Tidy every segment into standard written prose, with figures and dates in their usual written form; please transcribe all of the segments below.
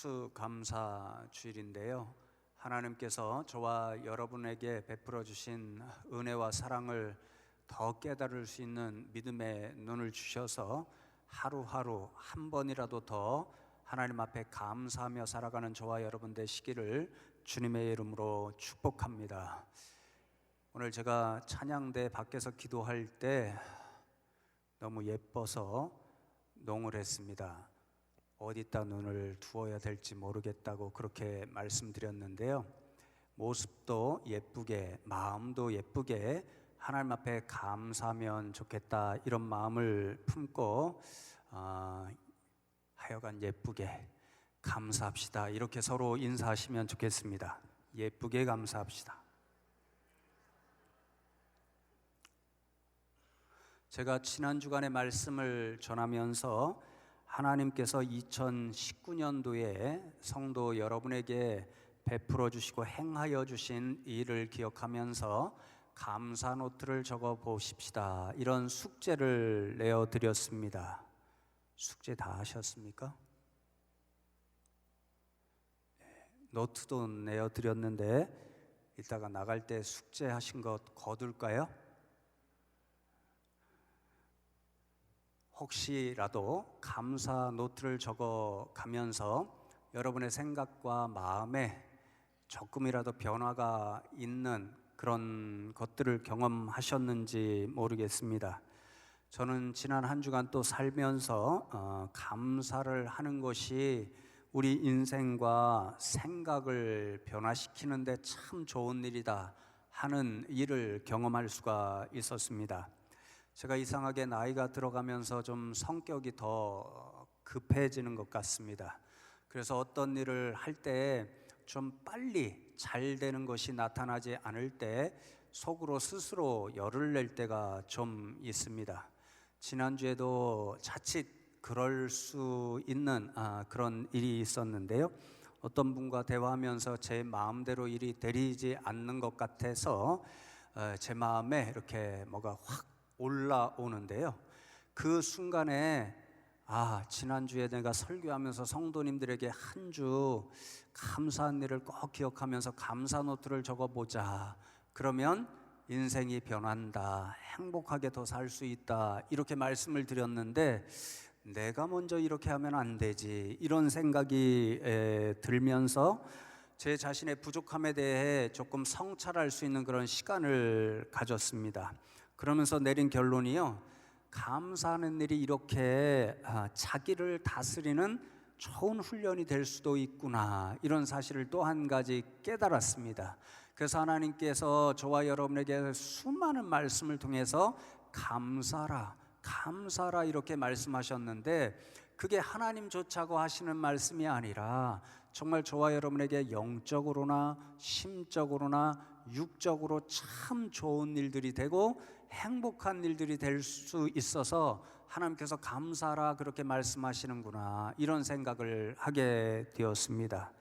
추수감사 주일인데요. 하나님께서 저와 여러분에게 베풀어 주신 은혜와 사랑을 더 깨달을 수 있는 믿음의 눈을 주셔서 하루하루 한 번이라도 더 하나님 앞에 감사하며 살아가는 저와 여러분 되시기를 주님의 이름으로 축복합니다. 오늘 제가 찬양대 밖에서 기도할 때 너무 예뻐서 농을 했습니다. 어디다 눈을 두어야 될지 모르겠다고 그렇게 말씀드렸는데요. 모습도 예쁘게, 마음도 예쁘게 하나님 앞에 감사하면 좋겠다, 이런 마음을 품고 하여간 예쁘게 감사합시다, 이렇게 서로 인사하시면 좋겠습니다. 예쁘게 감사합시다. 제가 지난 주간에 말씀을 전하면서 하나님께서 2019년도에 성도 여러분에게 베풀어 주시고 행하여 주신 일을 기억하면서 감사 노트를 적어 보십시다, 이런 숙제를 내어드렸습니다. 숙제 다 하셨습니까? 노트도 내어드렸는데 이따가 나갈 때 숙제하신 것 거둘까요? 혹시라도 감사 노트를 적어 가면서 여러분의 생각과 마음에 조금이라도 변화가 있는 그런 것들을 경험하셨는지 모르겠습니다. 저는 지난 한 주간 또 살면서 감사를 하는 것이 우리 인생과 생각을 변화시키는데 참 좋은 일이다 하는 일을 경험할 수가 있었습니다. 제가 이상하게 나이가 들어가면서 좀 성격이 더 급해지는 것 같습니다. 그래서 어떤 일을 할 때 좀 빨리 잘 되는 것이 나타나지 않을 때 속으로 스스로 열을 낼 때가 좀 있습니다. 지난주에도 자칫 그럴 수 있는 그런 일이 있었는데요. 어떤 분과 대화하면서 제 마음대로 일이 되지 않는 것 같아서 제 마음에 이렇게 뭐가 확 올라오는데요. 그 순간에 지난주에 내가 설교하면서 성도님들에게 한 주 감사한 일을 꼭 기억하면서 감사 노트를 적어보자, 그러면 인생이 변한다, 행복하게 더 살 수 있다, 이렇게 말씀을 드렸는데 내가 먼저 이렇게 하면 안 되지, 이런 생각이 들면서 제 자신의 부족함에 대해 조금 성찰할 수 있는 그런 시간을 가졌습니다. 그러면서 내린 결론이요, 감사하는 일이 이렇게 자기를 다스리는 좋은 훈련이 될 수도 있구나, 이런 사실을 또 한 가지 깨달았습니다. 그래서 하나님께서 저와 여러분에게 수많은 말씀을 통해서 감사라, 감사라 이렇게 말씀하셨는데, 그게 하나님조차고 하시는 말씀이 아니라 정말 저와 여러분에게 영적으로나 심적으로나 육적으로 참 좋은 일들이 되고 행복한 일들이 될 수 있어서 하나님께서 감사라 그렇게 말씀하시는구나, 이런 생각을 하게 되었습니다.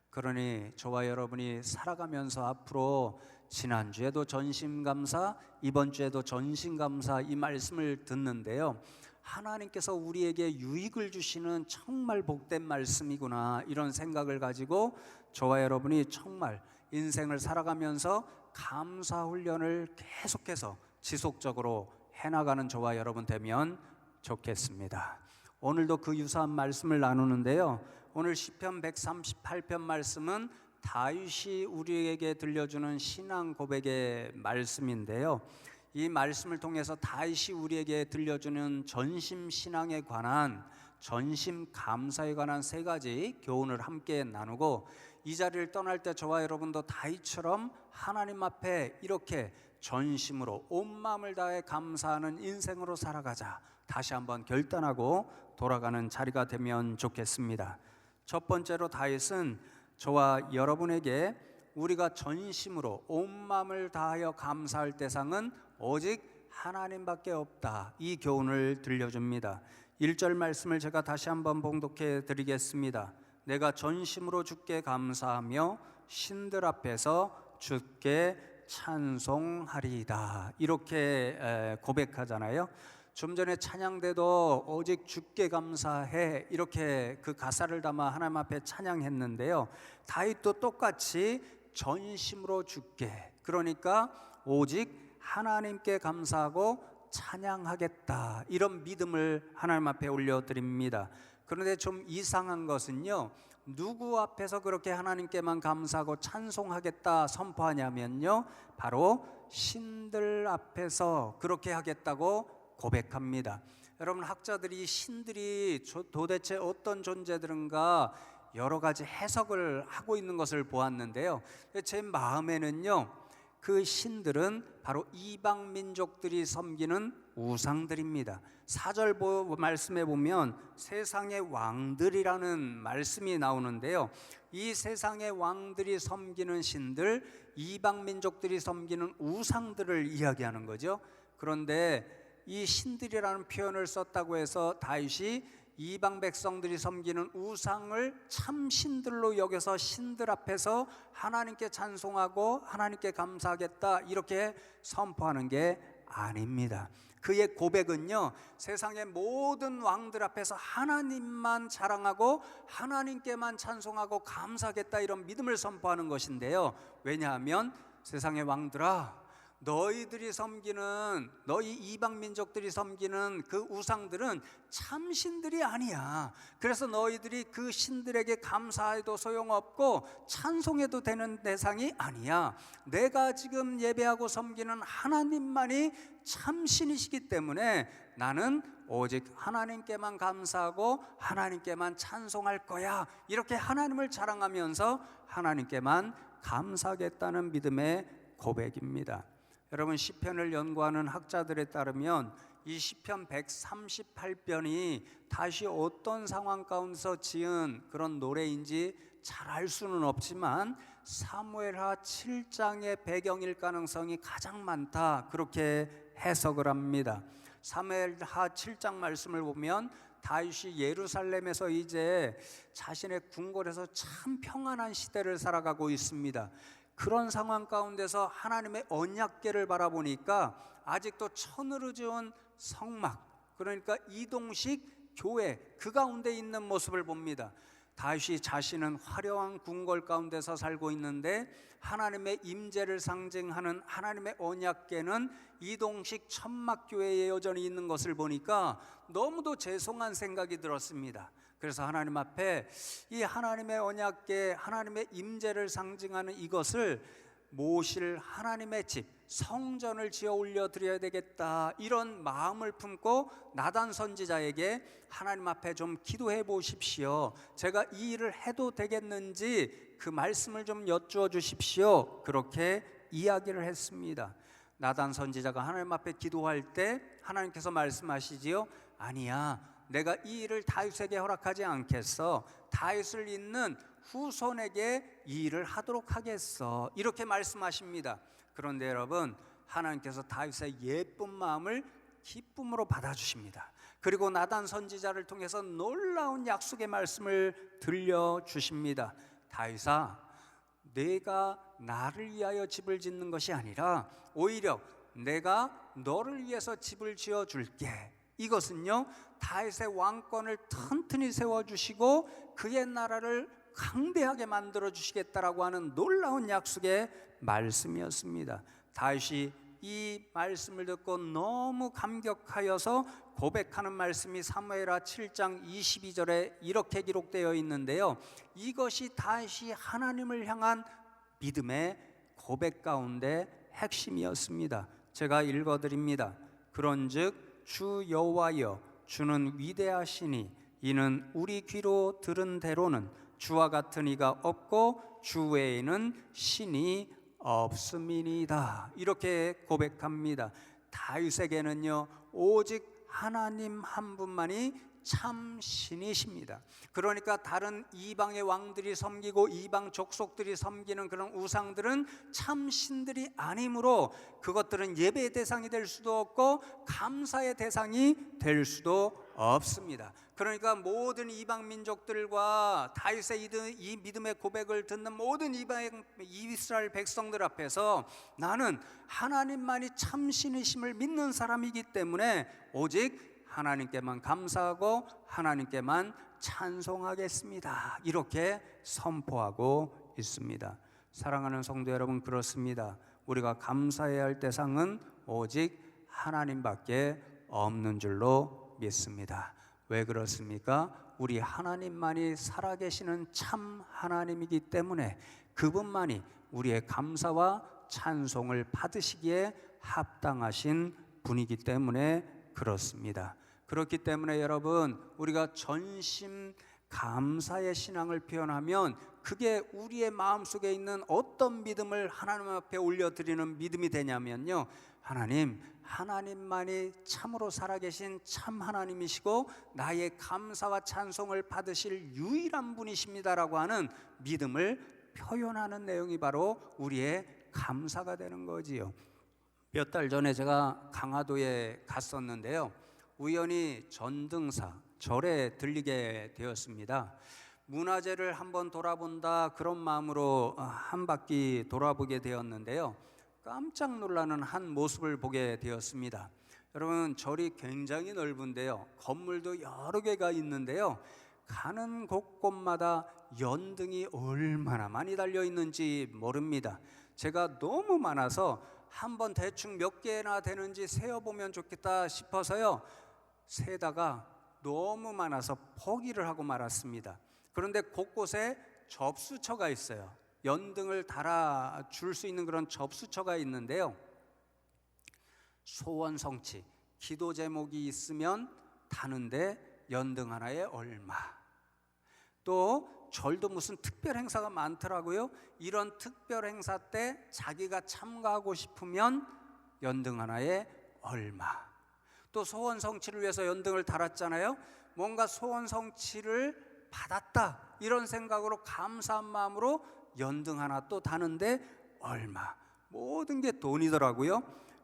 그러니 저와 여러분이 살아가면서 앞으로 지난주에도 전심감사, 이번 주에도 전심감사, 이 말씀을 듣는데요, 하나님께서 우리에게 유익을 주시는 정말 복된 말씀이구나, 이런 생각을 가지고 저와 여러분이 정말 인생을 살아가면서 감사 훈련을 계속해서 지속적으로 해나가는 저와 여러분 되면 좋겠습니다. 오늘도 그 유사한 말씀을 나누는데요, 오늘 시편 138편 말씀은 다윗이 우리에게 들려주는 신앙 고백의 말씀인데요, 이 말씀을 통해서 다윗이 우리에게 들려주는 전심신앙에 관한, 전심 감사에 관한 세 가지 교훈을 함께 나누고, 이 자리를 떠날 때 저와 여러분도 다윗처럼 하나님 앞에 이렇게 전심으로 온 마음을 다해 감사하는 인생으로 살아가자, 다시 한번 결단하고 돌아가는 자리가 되면 좋겠습니다. 첫 번째로 다윗은 저와 여러분에게 우리가 전심으로 온 마음을 다하여 감사할 대상은 오직 하나님밖에 없다, 이 교훈을 들려줍니다. 1절 말씀을 제가 다시 한번 봉독해 드리겠습니다. 내가 전심으로 주께 감사하며 신들 앞에서 주께 찬송하리이다, 이렇게 고백하잖아요. 좀 전에 찬양대도 오직 주께 감사해 이렇게 그 가사를 담아 하나님 앞에 찬양했는데요. 다윗도 똑같이 전심으로 주께, 그러니까 오직 하나님께 감사하고 찬양하겠다, 이런 믿음을 하나님 앞에 올려드립니다. 그런데 좀 이상한 것은요, 누구 앞에서 그렇게 하나님께만 감사하고 찬송하겠다 선포하냐면요, 바로 신들 앞에서 그렇게 하겠다고 고백합니다. 여러분, 학자들이 신들이 도대체 어떤 존재들인가 여러 가지 해석을 하고 있는 것을 보았는데요, 제 마음에는요, 그 신들은 바로 이방 민족들이 섬기는 우상들입니다. 4절 말씀에 보면 세상의 왕들이라는 말씀이 나오는데요, 이 세상의 왕들이 섬기는 신들, 이방 민족들이 섬기는 우상들을 이야기하는 거죠. 그런데 이 신들이라는 표현을 썼다고 해서 다윗이 이방 백성들이 섬기는 우상을 참 신들로 여겨서 신들 앞에서 하나님께 찬송하고 하나님께 감사하겠다 이렇게 선포하는 게 아닙니다. 그의 고백은요, 세상의 모든 왕들 앞에서 하나님만 자랑하고 하나님께만 찬송하고 감사하겠다, 이런 믿음을 선포하는 것인데요, 왜냐하면 세상의 왕들아, 너희들이 섬기는, 너희 이방 민족들이 섬기는 그 우상들은 참 신들이 아니야. 그래서 너희들이 그 신들에게 감사해도 소용없고 찬송해도 되는 대상이 아니야. 내가 지금 예배하고 섬기는 하나님만이 참 신이시기 때문에 나는 오직 하나님께만 감사하고 하나님께만 찬송할 거야, 이렇게 하나님을 자랑하면서 하나님께만 감사하겠다는 믿음의 고백입니다. 여러분, 시편을 연구하는 학자들에 따르면 이 시편 138편이 다시 어떤 상황 가운데서 지은 그런 노래인지 잘 알 수는 없지만 사무엘하 7장의 배경일 가능성이 가장 많다, 그렇게 해석을 합니다. 사무엘하 7장 말씀을 보면 다윗이 예루살렘에서 이제 자신의 궁궐에서 참 평안한 시대를 살아가고 있습니다. 그런 상황 가운데서 하나님의 언약궤를 바라보니까 아직도 천으로 지은 성막, 그러니까 이동식 교회, 그 가운데 있는 모습을 봅니다. 다윗이 자신은 화려한 궁궐 가운데서 살고 있는데 하나님의 임재를 상징하는 하나님의 언약궤는 이동식 천막교회에 여전히 있는 것을 보니까 너무도 죄송한 생각이 들었습니다. 그래서 하나님 앞에 이 하나님의 언약궤, 하나님의 임재를 상징하는 이것을 모실 하나님의 집, 성전을 지어 올려드려야 되겠다, 이런 마음을 품고 나단 선지자에게 하나님 앞에 좀 기도해 보십시오, 제가 이 일을 해도 되겠는지 그 말씀을 좀 여쭈어 주십시오, 그렇게 이야기를 했습니다. 나단 선지자가 하나님 앞에 기도할 때 하나님께서 말씀하시지요, 아니야, 내가 이 일을 다윗에게 허락하지 않겠어, 다윗을 잇는 후손에게 이 일을 하도록 하겠어, 이렇게 말씀하십니다. 그런데 여러분, 하나님께서 다윗의 예쁜 마음을 기쁨으로 받아주십니다. 그리고 나단 선지자를 통해서 놀라운 약속의 말씀을 들려주십니다. 다윗아, 내가 나를 위하여 집을 짓는 것이 아니라 오히려 내가 너를 위해서 집을 지어줄게. 이것은요, 다윗의 왕권을 튼튼히 세워주시고 그의 나라를 강대하게 만들어주시겠다라고 하는 놀라운 약속의 말씀이었습니다. 다윗이 이 말씀을 듣고 너무 감격하여서 고백하는 말씀이 사무엘하 7장 22절에 이렇게 기록되어 있는데요, 이것이 다윗이 하나님을 향한 믿음의 고백 가운데 핵심이었습니다. 제가 읽어드립니다. 그런즉 주 여호와여, 주는 위대하시니 이는 우리 귀로 들은 대로는 주와 같은 이가 없고 주 외에는 신이 없음이니이다, 이렇게 고백합니다. 다윗에게는요, 오직 하나님 한 분만이 참 신이십니다. 그러니까 다른 이방의 왕들이 섬기고 이방 족속들이 섬기는 그런 우상들은 참 신들이 아니므로 그것들은 예배의 대상이 될 수도 없고 감사의 대상이 될 수도 없습니다. 그러니까 모든 이방 민족들과 다윗의 이 믿음의 고백을 듣는 모든 이스라엘 백성들 앞에서 나는 하나님만이 참신이심을 믿는 사람이기 때문에 오직 하나님께만 감사하고 하나님께만 찬송하겠습니다. 이렇게 선포하고 있습니다. 사랑하는 성도 여러분, 그렇습니다. 우리가 감사해야 할 대상은 오직 하나님밖에 없는 줄로 믿습니다. 왜 그렇습니까? 우리 하나님만이 살아계시는 참 하나님이기 때문에 그분만이 우리의 감사와 찬송을 받으시기에 합당하신 분이기 때문에 그렇습니다. 그렇기 때문에 여러분, 우리가 전심 감사의 신앙을 표현하면 그게 우리의 마음속에 있는 어떤 믿음을 하나님 앞에 올려드리는 믿음이 되냐면요, 하나님만이 참으로 살아계신 참 하나님이시고 나의 감사와 찬송을 받으실 유일한 분이십니다라고 하는 믿음을 표현하는 내용이 바로 우리의 감사가 되는 거지요. 몇 달 전에 제가 강화도에 갔었는데요, 우연히 전등사 절에 들리게 되었습니다. 문화재를 한번 돌아본다 그런 마음으로 한 바퀴 돌아보게 되었는데요, 깜짝 놀라는 한 모습을 보게 되었습니다. 여러분, 절이 굉장히 넓은데요, 건물도 여러 개가 있는데요, 가는 곳곳마다 연등이 얼마나 많이 달려 있는지 모릅니다. 제가 너무 많아서 한번 대충 몇 개나 되는지 세어보면 좋겠다 싶어서요, 세다가 너무 많아서 포기를 하고 말았습니다. 그런데 곳곳에 접수처가 있어요. 연등을 달아줄 수 있는 그런 접수처가 있는데요, 소원 성취, 기도 제목이 있으면 다는데 연등 하나에 얼마, 또 절도 무슨 특별 행사가 많더라고요. 이런 특별 행사 때 자기가 참가하고 싶으면 연등 하나에 얼마, 또 소원 성취를 위해서 연등을 달았잖아요. 뭔가 소원 성취를 받았다 이런 생각으로 감사한 마음으로 연등 하나 또 다는데 얼마, 모든 게 돈이더라고요.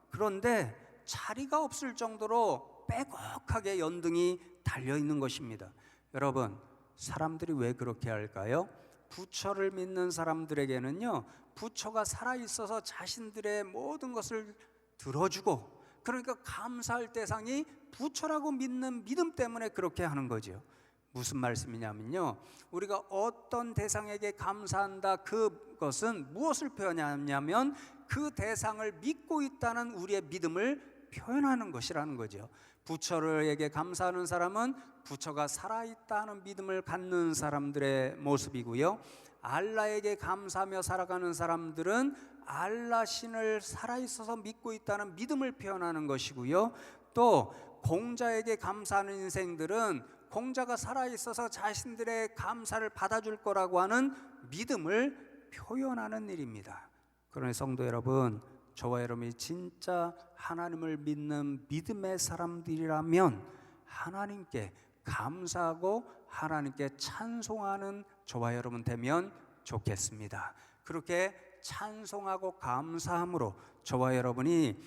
그런데 자리가 없을 정도로 빼곡하게 연등이 달려있는 것입니다. 여러분, 사람들이 왜 그렇게 할까요? 부처를 믿는 사람들에게는요, 부처가 살아있어서 자신들의 모든 것을 들어주고, 그러니까 감사할 대상이 부처라고 믿는 믿음 때문에 그렇게 하는 거죠. 무슨 말씀이냐면요, 우리가 어떤 대상에게 감사한다, 그것은 무엇을 표현하냐면 그 대상을 믿고 있다는 우리의 믿음을 표현하는 것이라는 거죠. 부처에게 감사하는 사람은 부처가 살아있다는 믿음을 갖는 사람들의 모습이고요, 알라에게 감사하며 살아가는 사람들은 알라 신을 살아있어서 믿고 있다는 믿음을 표현하는 것이고요, 또 공자에게 감사하는 인생들은 공자가 살아있어서 자신들의 감사를 받아줄 거라고 하는 믿음을 표현하는 일입니다. 그러니 성도 여러분, 저와 여러분이 진짜 하나님을 믿는 믿음의 사람들이라면 하나님께 감사하고 하나님께 찬송하는 저와 여러분 되면 좋겠습니다. 그렇게 찬송하고 감사함으로 저와 여러분이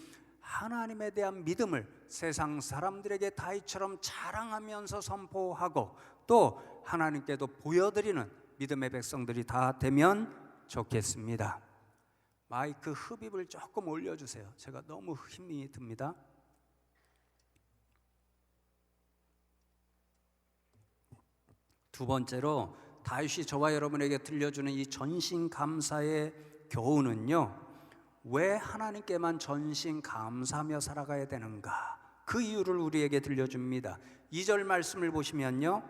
하나님에 대한 믿음을 세상 사람들에게 다윗처럼 자랑하면서 선포하고 또 하나님께도 보여드리는 믿음의 백성들이 다 되면 좋겠습니다. 마이크 흡입을 조금 올려주세요. 제가 너무 힘이 듭니다. 두 번째로 다윗이 저와 여러분에게 들려주는 이 전신 감사의 교훈은요, 왜 하나님께만 전신 감사하며 살아가야 되는가, 그 이유를 우리에게 들려줍니다. 2절 말씀을 보시면요,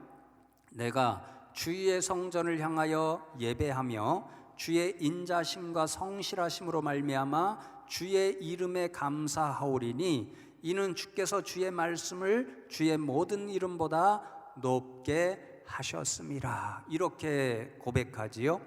내가 주의 성전을 향하여 예배하며 주의 인자심과 성실하심으로 말미암아 주의 이름에 감사하오리니 이는 주께서 주의 말씀을 주의 모든 이름보다 높게 하셨음이라. 이렇게 고백하지요.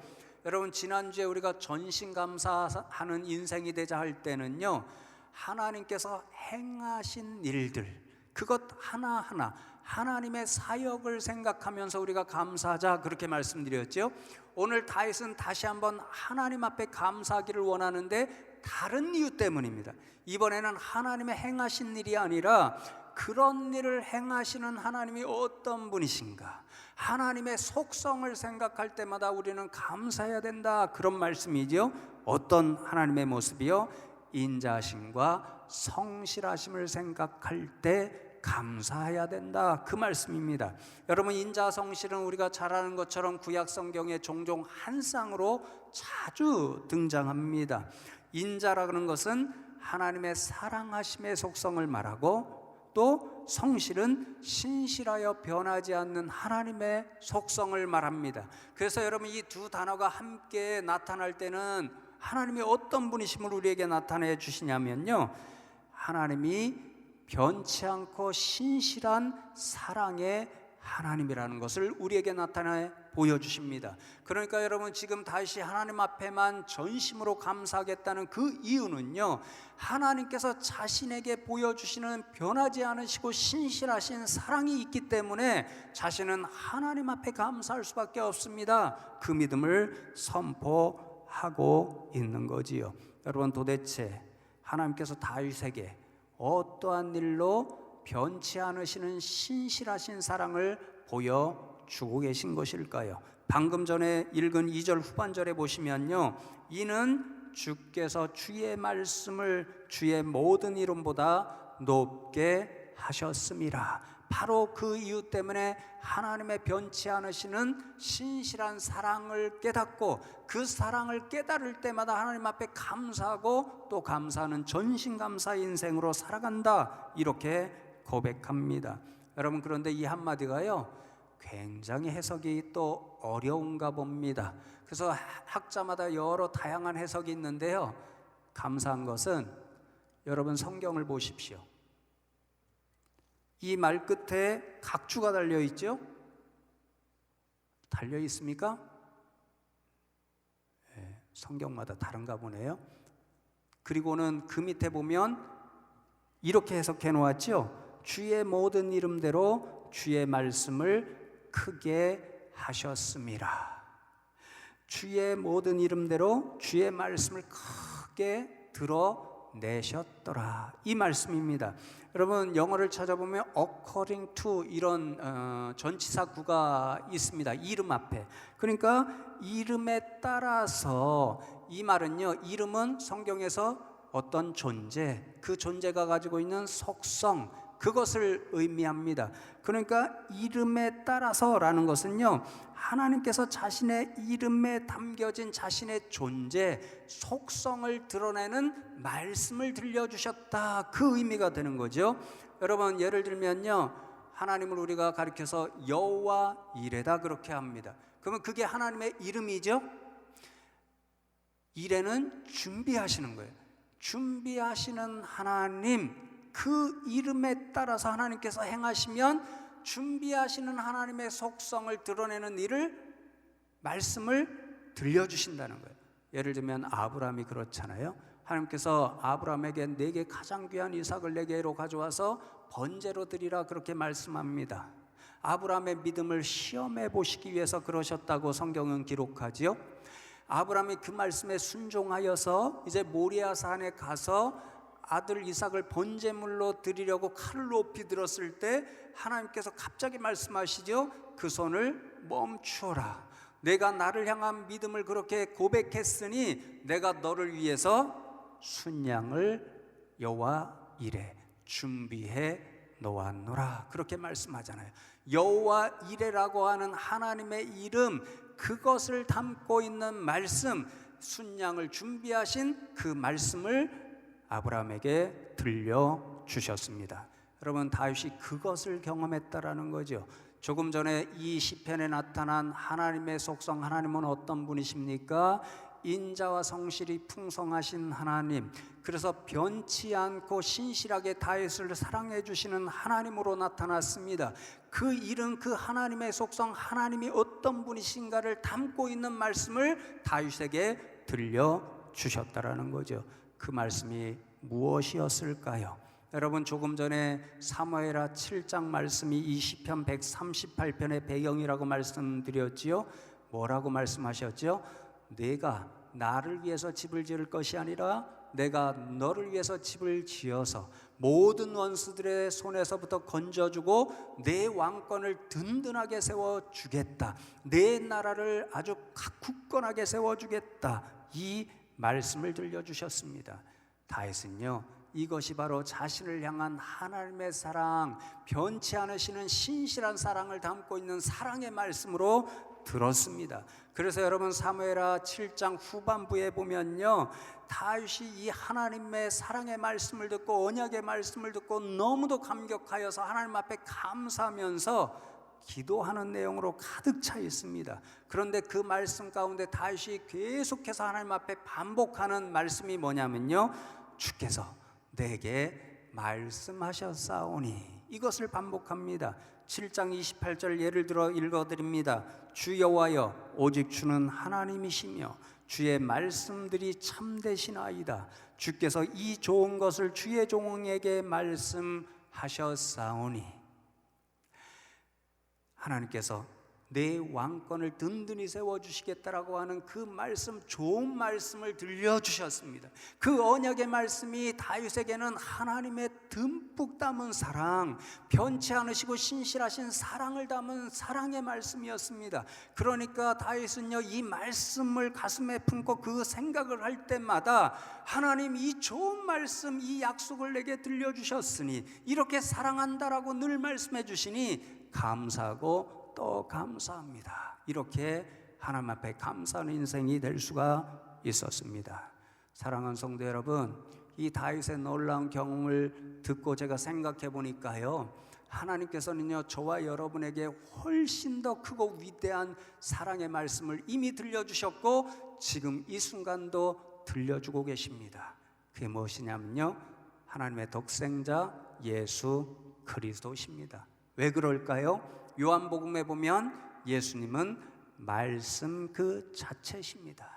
여러분, 지난주에 우리가 전신감사하는 인생이 되자 할 때는요, 하나님께서 행하신 일들, 그것 하나하나 하나님의 사역을 생각하면서 우리가 감사하자 그렇게 말씀드렸죠. 오늘 다윗은 다시 한번 하나님 앞에 감사하기를 원하는데 다른 이유 때문입니다. 이번에는 하나님의 행하신 일이 아니라 그런 일을 행하시는 하나님이 어떤 분이신가, 하나님의 속성을 생각할 때마다 우리는 감사해야 된다, 그런 말씀이죠. 어떤 하나님의 모습이요? 인자하심과 성실하심을 생각할 때 감사해야 된다, 그 말씀입니다. 여러분, 인자 성실은 우리가 잘 아는 것처럼 구약 성경에 종종 한 쌍으로 자주 등장합니다. 인자라는 것은 하나님의 사랑하심의 속성을 말하고, 또 성실은 신실하여 변하지 않는 하나님의 속성을 말합니다. 그래서 여러분, 이 두 단어가 함께 나타날 때는 하나님이 어떤 분이심을 우리에게 나타내 주시냐면요, 하나님이 변치 않고 신실한 사랑의 하나님이라는 것을 우리에게 나타내 보여주십니다. 그러니까 여러분, 지금 다시 하나님 앞에만 전심으로 감사하겠다는 그 이유는요, 하나님께서 자신에게 보여주시는 변하지 않으시고 신실하신 사랑이 있기 때문에 자신은 하나님 앞에 감사할 수밖에 없습니다. 그 믿음을 선포하고 있는 거지요. 여러분, 도대체 하나님께서 다윗에게 어떠한 일로 변치 않으시는 신실하신 사랑을 보여주고 계신 것일까요? 방금 전에 읽은 2절 후반절에 보시면요, 이는 주께서 주의 말씀을 주의 모든 이름보다 높게 하셨음이라. 바로 그 이유 때문에 하나님의 변치 않으시는 신실한 사랑을 깨닫고, 그 사랑을 깨달을 때마다 하나님 앞에 감사하고 또 감사하는 전신감사 인생으로 살아간다, 이렇게 고백합니다. 여러분, 그런데 이 한마디가요, 굉장히 해석이 또 어려운가 봅니다. 그래서 학자마다 여러 다양한 해석이 있는데요, 감사한 것은 여러분 성경을 보십시오. 이 말 끝에 각주가 달려 있죠? 달려 있습니까? 네, 성경마다 다른가 보네요. 그리고는 그 밑에 보면 이렇게 해석해 놓았죠. 주의 모든 이름대로 주의 말씀을 크게 하셨음이라. 주의 모든 이름대로 주의 말씀을 크게 드러내셨더라, 이 말씀입니다. 여러분, 영어를 찾아보면 according to 이런 전치사 구가 있습니다. 이름 앞에. 그러니까 이름에 따라서, 이 말은요, 이름은 성경에서 어떤 존재, 그 존재가 가지고 있는 속성, 그것을 의미합니다. 그러니까 이름에 따라서라는 것은요, 하나님께서 자신의 이름에 담겨진 자신의 존재, 속성을 드러내는 말씀을 들려주셨다, 그 의미가 되는 거죠. 여러분, 예를 들면요, 하나님을 우리가 가리켜서 여호와 이레다 그렇게 합니다. 그러면 그게 하나님의 이름이죠. 이레는 준비하시는 거예요. 준비하시는 하나님, 그 이름에 따라서 하나님께서 행하시면 준비하시는 하나님의 속성을 드러내는 일을, 말씀을 들려주신다는 거예요. 예를 들면 아브라함이 그렇잖아요. 하나님께서 아브라함에게 내게 가장 귀한 이삭을 내게로 가져와서 번제로 드리라, 그렇게 말씀합니다. 아브라함의 믿음을 시험해 보시기 위해서 그러셨다고 성경은 기록하지요. 아브라함이 그 말씀에 순종하여서 이제 모리아 산에 가서 아들 이삭을 번제물로 드리려고 칼을 높이 들었을 때 하나님께서 갑자기 말씀하시죠. 그 손을 멈추어라. 내가 나를 향한 믿음을 그렇게 고백했으니 내가 너를 위해서 순양을 여호와 이레 준비해 놓았노라, 그렇게 말씀하잖아요. 여호와 이레라고 하는 하나님의 이름, 그것을 담고 있는 말씀, 순양을 준비하신 그 말씀을 아브라함에게 들려주셨습니다. 여러분, 다윗이 그것을 경험했다라는 거죠. 조금 전에 이 시편에 나타난 하나님의 속성, 하나님은 어떤 분이십니까? 인자와 성실이 풍성하신 하나님, 그래서 변치 않고 신실하게 다윗을 사랑해 주시는 하나님으로 나타났습니다. 그 이름, 그 하나님의 속성, 하나님이 어떤 분이신가를 담고 있는 말씀을 다윗에게 들려주셨다라는 거죠. 그 말씀이 무엇이었을까요? 여러분 조금 전에 사무엘하 7장 말씀이 이 시편 138편의 배경이라고 말씀드렸지요. 뭐라고 말씀하셨죠? 내가 나를 위해서 집을 지을 것이 아니라 내가 너를 위해서 집을 지어서 모든 원수들의 손에서부터 건져주고 내 왕권을 든든하게 세워주겠다. 내 나라를 아주 굳건하게 세워주겠다. 이 말씀을 들려주셨습니다. 다윗은요, 이것이 바로 자신을 향한 하나님의 사랑, 변치 않으시는 신실한 사랑을 담고 있는 사랑의 말씀으로 들었습니다. 그래서 여러분 사무엘하 7장 후반부에 보면요, 다윗이 이 하나님의 사랑의 말씀을 듣고 언약의 말씀을 듣고 너무도 감격하여서 하나님 앞에 감사하면서 기도하는 내용으로 가득 차 있습니다. 그런데 그 말씀 가운데 다윗이 계속해서 하나님 앞에 반복하는 말씀이 뭐냐면요, 주께서 내게 말씀하셨사오니, 이것을 반복합니다. 7장 28절 예를 들어 읽어드립니다. 주 여호와여, 오직 주는 하나님이시며 주의 말씀들이 참되시나이다. 주께서 이 좋은 것을 주의 종에게 말씀하셨사오니, 하나님께서 내 왕권을 든든히 세워주시겠다라고 하는 그 말씀, 좋은 말씀을 들려주셨습니다. 그 언약의 말씀이 다윗에게는 하나님의 듬뿍 담은 사랑, 변치 않으시고 신실하신 사랑을 담은 사랑의 말씀이었습니다. 그러니까 다윗은요, 이 말씀을 가슴에 품고 그 생각을 할 때마다 하나님, 이 좋은 말씀, 이 약속을 내게 들려주셨으니, 이렇게 사랑한다라고 늘 말씀해 주시니 감사하고 또 감사합니다. 이렇게 하나님 앞에 감사하는 인생이 될 수가 있었습니다. 사랑하는 성도 여러분, 이 다윗의 놀라운 경험을 듣고 제가 생각해 보니까요, 하나님께서는요, 저와 여러분에게 훨씬 더 크고 위대한 사랑의 말씀을 이미 들려주셨고 지금 이 순간도 들려주고 계십니다. 그게 무엇이냐면요, 하나님의 독생자 예수 그리스도십니다. 왜 그럴까요? 요한복음에 보면 예수님은 말씀 그 자체십니다.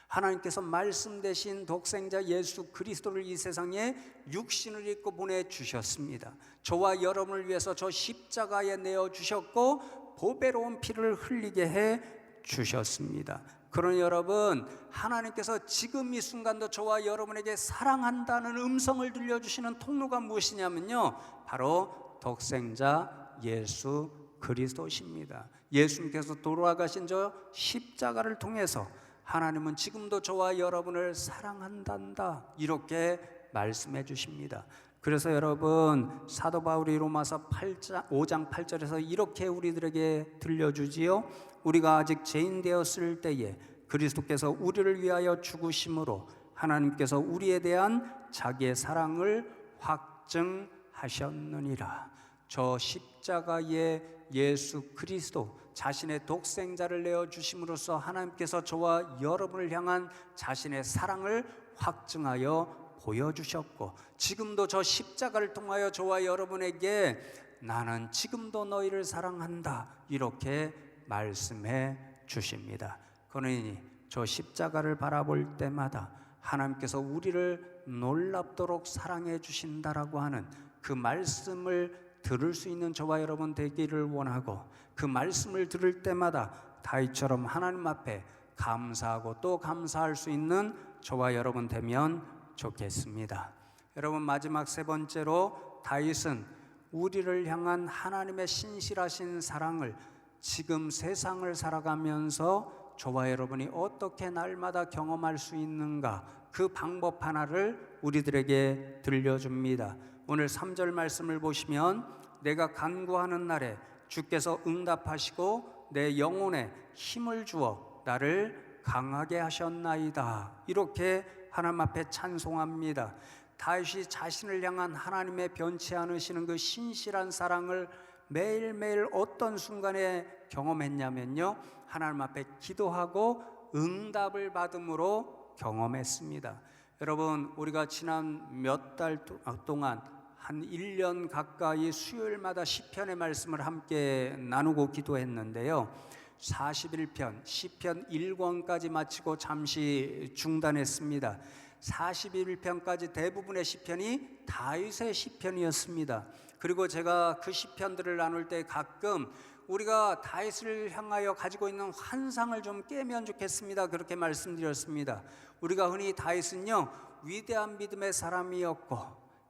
하나님께서 말씀 대신 독생자 예수 그리스도를 이 세상에 육신을 입고 보내주셨습니다. 저와 여러분을 위해서 저 십자가에 내어주셨고 보배로운 피를 흘리게 해 주셨습니다. 그러니 여러분, 하나님께서 지금 이 순간도 저와 여러분에게 사랑한다는 음성을 들려주시는 통로가 무엇이냐면요, 바로 독생자 예수 그리스도십니다. 예수님께서 돌아가신 저 십자가를 통해서 하나님은 지금도 저와 여러분을 사랑한단다, 이렇게 말씀해 주십니다. 그래서 여러분, 사도 바울이 로마서 5장 8절에서 이렇게 우리들에게 들려주지요. 우리가 아직 죄인 되었을 때에 그리스도께서 우리를 위하여 죽으심으로 하나님께서 우리에 대한 자기의 사랑을 확증하셨느니라. 저 십자가의 예수 그리스도, 자신의 독생자를 내어주심으로써 하나님께서 저와 여러분을 향한 자신의 사랑을 확증하여 보여주셨고, 지금도 저 십자가를 통하여 저와 여러분에게 나는 지금도 너희를 사랑한다, 이렇게 말씀해 주십니다. 그러니 저 십자가를 바라볼 때마다 하나님께서 우리를 놀랍도록 사랑해 주신다라고 하는 그 말씀을 들을 수 있는 저와 여러분 되기를 원하고, 그 말씀을 들을 때마다 다윗처럼 하나님 앞에 감사하고 또 감사할 수 있는 저와 여러분 되면 좋겠습니다. 여러분, 마지막 세 번째로 다윗은 우리를 향한 하나님의 신실하신 사랑을 지금 세상을 살아가면서 저와 여러분이 어떻게 날마다 경험할 수 있는가, 그 방법 하나를 우리들에게 들려줍니다. 오늘 3절 말씀을 보시면, 내가 간구하는 날에 주께서 응답하시고 내 영혼에 힘을 주어 나를 강하게 하셨나이다, 이렇게 하나님 앞에 찬송합니다. 다윗이 자신을 향한 하나님의 변치 않으시는 그 신실한 사랑을 매일매일 어떤 순간에 경험했냐면요, 하나님 앞에 기도하고 응답을 받음으로 경험했습니다. 여러분, 우리가 지난 몇 달 동안 한 1년 가까이 수요일마다 시편의 말씀을 함께 나누고 기도했는데요, 41편 시편 1권까지 마치고 잠시 중단했습니다. 41편까지 대부분의 시편이 다윗의 시편이었습니다. 그리고 제가 그 시편들을 나눌 때 가끔 우리가 다윗을 향하여 가지고 있는 환상을 좀 깨면 좋겠습니다, 그렇게 말씀드렸습니다. 우리가 흔히 다윗은요, 위대한 믿음의 사람이었고,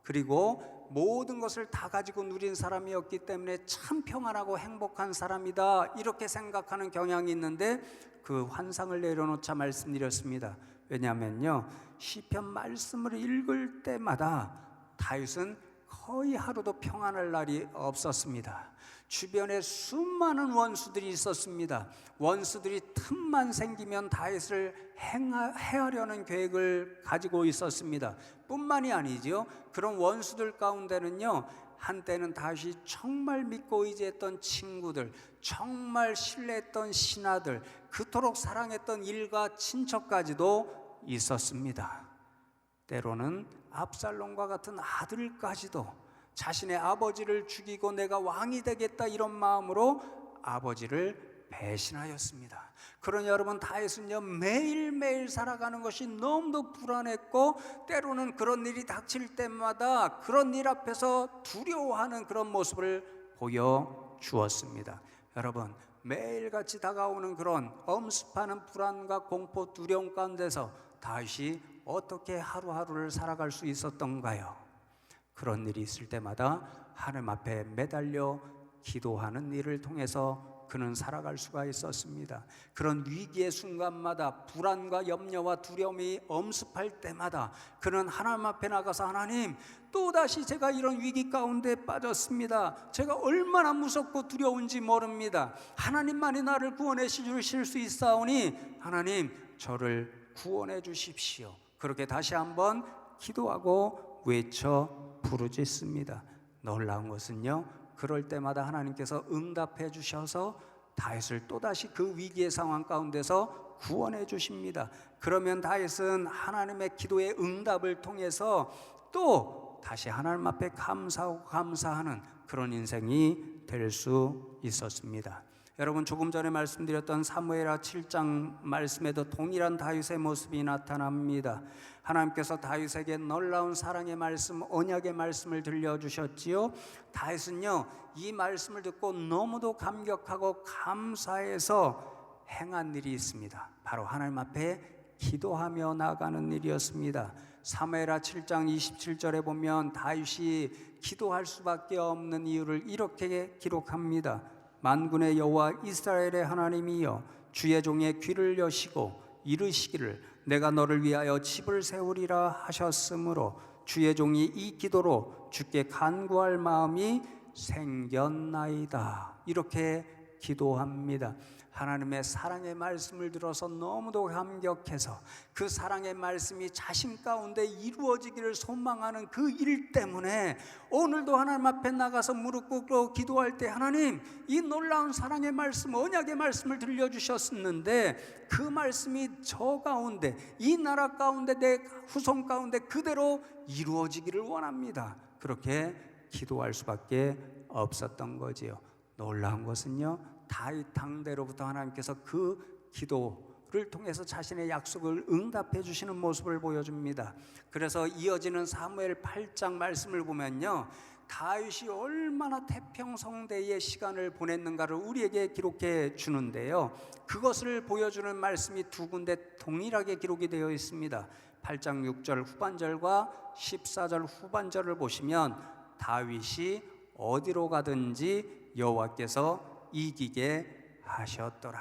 그리고 모든 것을 다 가지고 누린 사람이었기 때문에 참 평안하고 행복한 사람이다, 이렇게 생각하는 경향이 있는데 그 환상을 내려놓자 말씀드렸습니다. 왜냐하면요, 시편 말씀을 읽을 때마다 다윗은 거의 하루도 평안할 날이 없었습니다. 주변에 수많은 원수들이 있었습니다. 원수들이 틈만 생기면 다윗을 해하려는 계획을 가지고 있었습니다. 뿐만이 아니죠, 그런 원수들 가운데는요, 한때는 다윗이 정말 믿고 의지했던 친구들, 정말 신뢰했던 신하들, 그토록 사랑했던 일가 친척까지도 있었습니다. 때로는 압살롬과 같은 아들까지도 자신의 아버지를 죽이고 내가 왕이 되겠다, 이런 마음으로 아버지를 배신하였습니다. 그러니 여러분, 다윗은요, 매일매일 살아가는 것이 너무도 불안했고, 때로는 그런 일이 닥칠 때마다 그런 일 앞에서 두려워하는 그런 모습을 보여주었습니다. 여러분, 매일같이 다가오는 그런 엄습하는 불안과 공포, 두려움 가운데서 다윗이 어떻게 하루하루를 살아갈 수 있었던가요? 그런 일이 있을 때마다 하나님 앞에 매달려 기도하는 일을 통해서 그는 살아갈 수가 있었습니다. 그런 위기의 순간마다 불안과 염려와 두려움이 엄습할 때마다 그는 하나님 앞에 나가서, 하나님, 또다시 제가 이런 위기 가운데 빠졌습니다. 제가 얼마나 무섭고 두려운지 모릅니다. 하나님만이 나를 구원해 주실 수 있사오니 하나님, 저를 구원해 주십시오. 그렇게 다시 한번 기도하고 외쳐 부르짖습니다. 놀라운 것은요, 그럴 때마다 하나님께서 응답해 주셔서 다윗을 또다시 그 위기의 상황 가운데서 구원해 주십니다. 그러면 다윗은 하나님의 기도의 응답을 통해서 또 다시 하나님 앞에 감사하고 감사하는 그런 인생이 될 수 있었습니다. 여러분, 조금 전에 말씀드렸던 사무엘하 7장 말씀에도 동일한 다윗의 모습이 나타납니다. 하나님께서 다윗에게 놀라운 사랑의 말씀, 언약의 말씀을 들려주셨지요. 다윗은요, 이 말씀을 듣고 너무도 감격하고 감사해서 행한 일이 있습니다. 바로 하나님 앞에 기도하며 나아가는 일이었습니다. 사무엘하 7장 27절에 보면 다윗이 기도할 수밖에 없는 이유를 이렇게 기록합니다. 만군의 여호와 이스라엘의 하나님이여, 주의 종의 귀를 여시고 이르시기를 내가 너를 위하여 집을 세우리라 하셨으므로 주의 종이 이 기도로 주께 간구할 마음이 생겼나이다, 이렇게 기도합니다. 하나님의 사랑의 말씀을 들어서 너무도 감격해서 그 사랑의 말씀이 자신 가운데 이루어지기를 소망하는 그 일 때문에 오늘도 하나님 앞에 나가서 무릎 꿇고 기도할 때, 하나님, 이 놀라운 사랑의 말씀, 언약의 말씀을 들려주셨었는데 그 말씀이 저 가운데, 이 나라 가운데, 내 후손 가운데 그대로 이루어지기를 원합니다. 그렇게 기도할 수밖에 없었던 거지요. 놀라운 것은요, 다윗 당대로부터 하나님께서 그 기도를 통해서 자신의 약속을 응답해 주시는 모습을 보여줍니다. 그래서 이어지는 사무엘 8장 말씀을 보면요, 다윗이 얼마나 태평성대의 시간을 보냈는가를 우리에게 기록해 주는데요, 그것을 보여주는 말씀이 두 군데 동일하게 기록이 되어 있습니다. 8장 6절 후반절과 14절 후반절을 보시면 다윗이 어디로 가든지 여호와께서 이기게 하셨더라.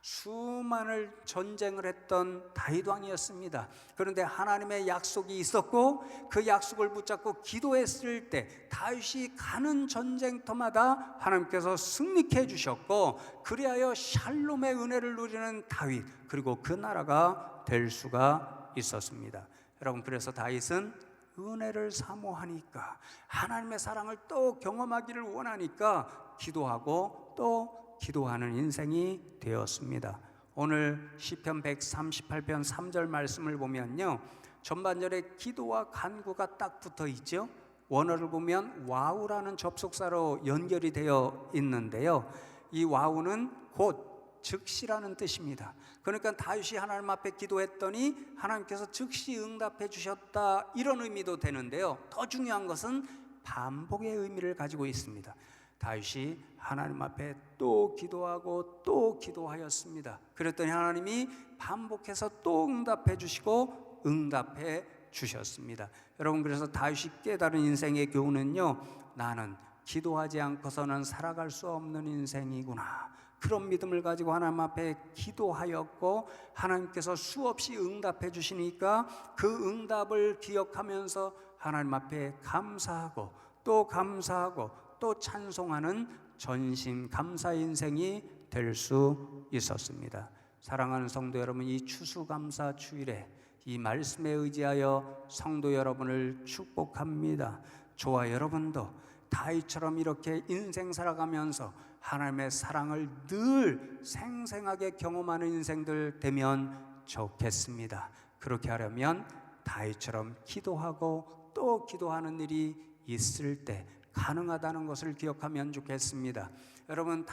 수많은 전쟁을 했던 다윗 왕이었습니다. 그런데 하나님의 약속이 있었고 그 약속을 붙잡고 기도했을 때 다윗이 가는 전쟁터마다 하나님께서 승리케 해주셨고, 그리하여 샬롬의 은혜를 누리는 다윗, 그리고 그 나라가 될 수가 있었습니다. 여러분, 그래서 다윗은 은혜를 사모하니까, 하나님의 사랑을 또 경험하기를 원하니까 기도하고 또 기도하는 인생이 되었습니다. 오늘 시편 138편 3절 말씀을 보면요, 전반절에 기도와 간구가 딱 붙어 있죠. 원어를 보면 와우라는 접속사로 연결이 되어 있는데요, 이 와우는 곧 즉시라는 뜻입니다. 그러니까 다윗이 하나님 앞에 기도했더니 하나님께서 즉시 응답해 주셨다, 이런 의미도 되는데요. 더 중요한 것은 반복의 의미를 가지고 있습니다. 다윗이 하나님 앞에 또 기도하고 또 기도하였습니다. 그랬더니 하나님이 반복해서 또 응답해 주시고 응답해 주셨습니다. 여러분, 그래서 다윗이 깨달은 인생의 교훈은요, 나는 기도하지 않고서는 살아갈 수 없는 인생이구나, 그런 믿음을 가지고 하나님 앞에 기도하였고 하나님께서 수없이 응답해 주시니까 그 응답을 기억하면서 하나님 앞에 감사하고 또 감사하고 또 찬송하는 전심 감사의 인생이 될 수 있었습니다. 사랑하는 성도 여러분, 이 추수감사 주일에 이 말씀에 의지하여 성도 여러분을 축복합니다. 저와 여러분도 다윗처럼 이렇게 인생 살아가면서 하나님의 사랑을 늘 생생하게 경험하는 인생들 되면 좋겠습니다. 그렇게 하려면 다윗처럼 기도하고 또 기도하는 일이 있을 때 가능하다는 것을 기억하면 좋겠습니다. 여러분,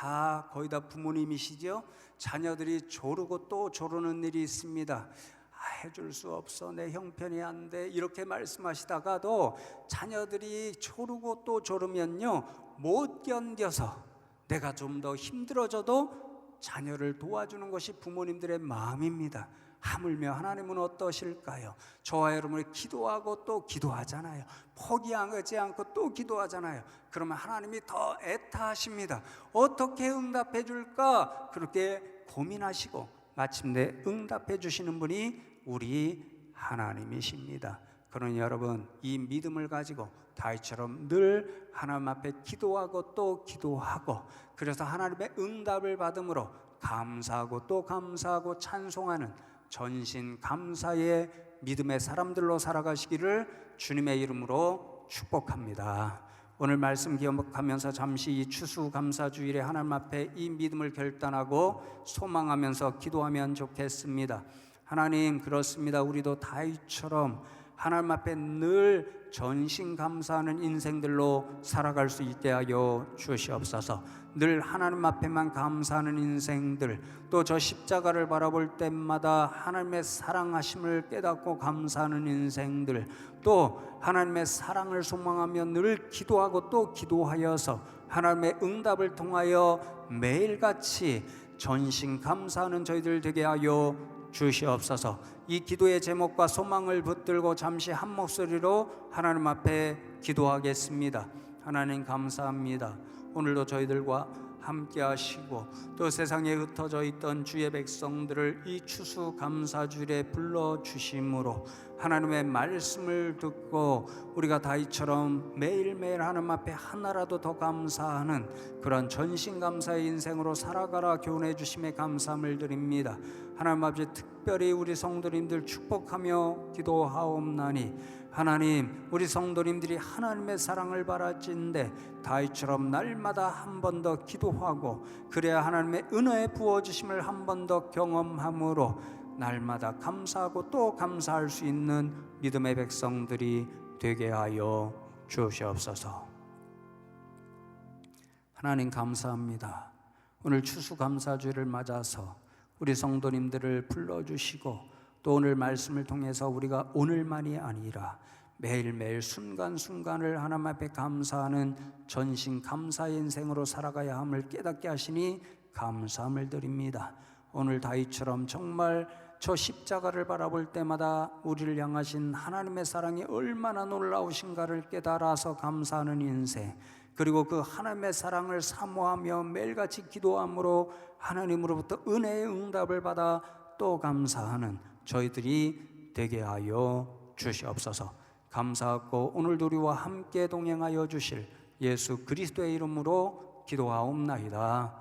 거의 다 부모님이시죠? 자녀들이 조르고 또 조르는 일이 있습니다. 해줄 수 없어, 내 형편이 안 돼, 이렇게 말씀하시다가도 자녀들이 조르고 또 조르면요, 못 견뎌서 내가 좀 더 힘들어져도 자녀를 도와주는 것이 부모님들의 마음입니다. 하물며 하나님은 어떠실까요? 저와 여러분이 기도하고 또 기도하잖아요. 포기하지 않고 또 기도하잖아요. 그러면 하나님이 더 애타하십니다. 어떻게 응답해 줄까? 그렇게 고민하시고 마침내 응답해 주시는 분이 우리 하나님이십니다. 그러니 여러분, 이 믿음을 가지고 다윗처럼 늘 하나님 앞에 기도하고 또 기도하고, 그래서 하나님의 응답을 받음으로 감사하고 또 감사하고 찬송하는 전신 감사의 믿음의 사람들로 살아가시기를 주님의 이름으로 축복합니다. 오늘 말씀 기억하면서 잠시 이 추수감사주일에 하나님 앞에 이 믿음을 결단하고 소망하면서 기도하면 좋겠습니다. 하나님, 그렇습니다. 우리도 다윗처럼 하나님 앞에 늘 전신 감사하는 인생들로 살아갈 수 있게 하여 주시옵소서. 늘 하나님 앞에만 감사하는 인생들, 또 저 십자가를 바라볼 때마다 하나님의 사랑하심을 깨닫고 감사하는 인생들, 또 하나님의 사랑을 소망하며 늘 기도하고 또 기도하여서 하나님의 응답을 통하여 매일같이 전신 감사하는 저희들 되게 하여 주시옵소서. 이 기도의 제목과 소망을 붙들고 잠시 한 목소리로 하나님 앞에 기도하겠습니다. 하나님, 감사합니다. 오늘도 저희들과 함께 하시고 또 세상에 흩어져 있던 주의 백성들을 이 추수감사주일에 불러주심으로 하나님의 말씀을 듣고 우리가 다윗처럼 매일매일 하나님 앞에 하나라도 더 감사하는 그런 전신감사의 인생으로 살아가라 교훈해 주심에 감사함을 드립니다. 하나님 아버지, 특별히 우리 성도님들 축복하며 기도하옵나니 하나님, 우리 성도님들이 하나님의 사랑을 바라진대 다윗처럼 날마다 한 번 더 기도하고, 그래야 하나님의 은혜에 부어주심을 한 번 더 경험함으로 날마다 감사하고 또 감사할 수 있는 믿음의 백성들이 되게 하여 주시옵소서. 하나님, 감사합니다. 오늘 추수감사주일을 맞아서 우리 성도님들을 불러주시고 또 오늘 말씀을 통해서 우리가 오늘만이 아니라 매일매일 순간순간을 하나님 앞에 감사하는 전신 감사의 인생으로 살아가야 함을 깨닫게 하시니 감사함을 드립니다. 오늘 다윗처럼 정말 저 십자가를 바라볼 때마다 우리를 향하신 하나님의 사랑이 얼마나 놀라우신가를 깨달아서 감사하는 인생, 그리고 그 하나님의 사랑을 사모하며 매일같이 기도함으로 하나님으로부터 은혜의 응답을 받아 또 감사하는 저희들이 되게 하여 주시옵소서. 감사하고 오늘도 우리와 함께 동행하여 주실 예수 그리스도의 이름으로 기도하옵나이다.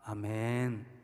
아멘.